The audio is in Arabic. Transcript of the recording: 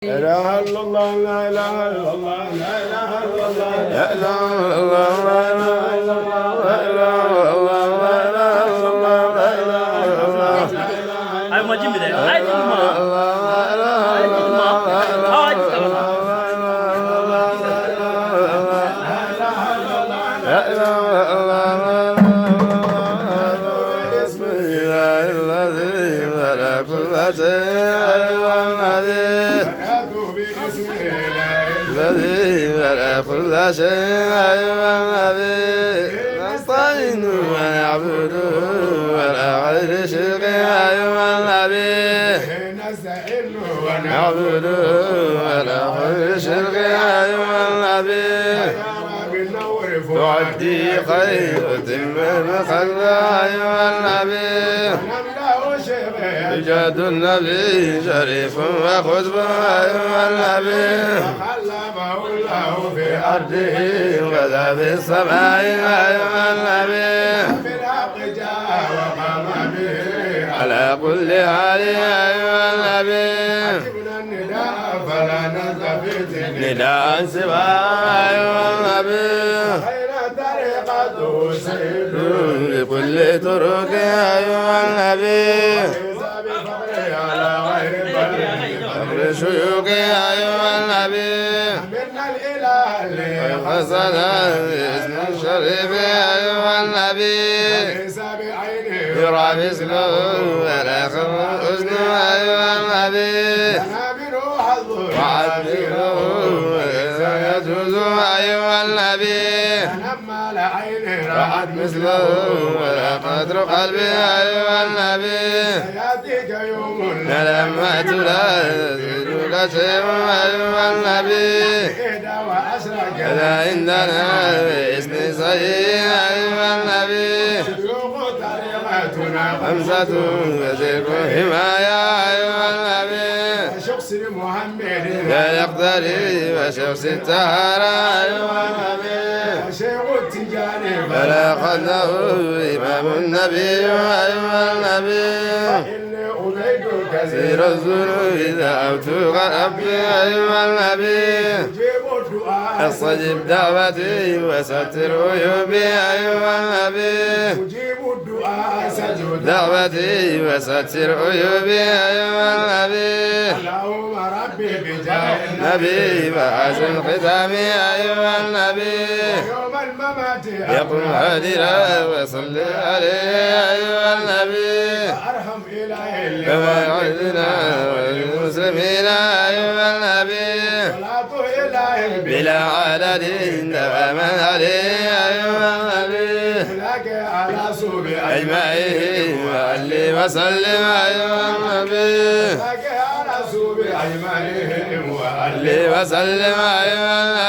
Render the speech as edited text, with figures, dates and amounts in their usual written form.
لا إله إلا الله لا إله إلا الله لا إله إلا الله لا إله إلا الله لا إله إلا الله لا إله إلا الله لا إله إلا الله لا إله إلا الله أي مجيب ده أي كلمة أي كلمة أي كلمة لا إله إلا الله بسم الله الذي خلق كل شيء الذي خلق كل شيء الذي نستعين ونعبد ولا غير شرك أيها النبي نستعين ونعبد ولا غير شرك أيها النبي تعدي خير من خلق أيها النبي إيجاد النبي شريف وخطب أيها النبي وخلفه الله في أرضه وذا في السماء أيها النبي في الحق جاء وقام به على كل حال أيها النبي عجبنا النداء فلا نلتفت نداء سوى أيها النبي خير طريقته سيد لكل طرق أيها النبي أمر شيوخ أيها النبي أمرنا الإله اللي حسن اسم الشريف أيها النبي وليس بعينه يرى مثله ولا خمر حسن أيها النبي لنا منه حظ وعدله وليس يجوز أيها النبي لما لعينه رأت مثله ولا قدر قلبي أيها النبي سيأتيك يوم لما تلازمك شيء أيها النبي إذا عندنا باسم سيء أيها النبي شيوخ طريقتنا خمسة وشرك حماية أيها النبي شخص محمد لا يقتدي وشخص الطهارة أيها النبي شيخ التجاري فلا قدره إمام النبي أيها النبي كثير الذنوب دعوت ربي أيها النبي استجب دعوتي وستر عيوبي أيها النبي أجيب الدعاء سجد دعوتي وستر عيوبي أيها النبي اللهم ربي بجاه النبي وحسن ختامي أيها النبي يوم الممات يقم هادرا وصل عليه أيها النبي وأرحم إلهي كما يعزنا والمسلمين أيها النبي صلاة إلهي بلا عدد دواما عليه أيها النبي لك على صوب أجمعين وألي وسلم أيها النبي لك على صوب أجمعين وألي وسلم أيها النبي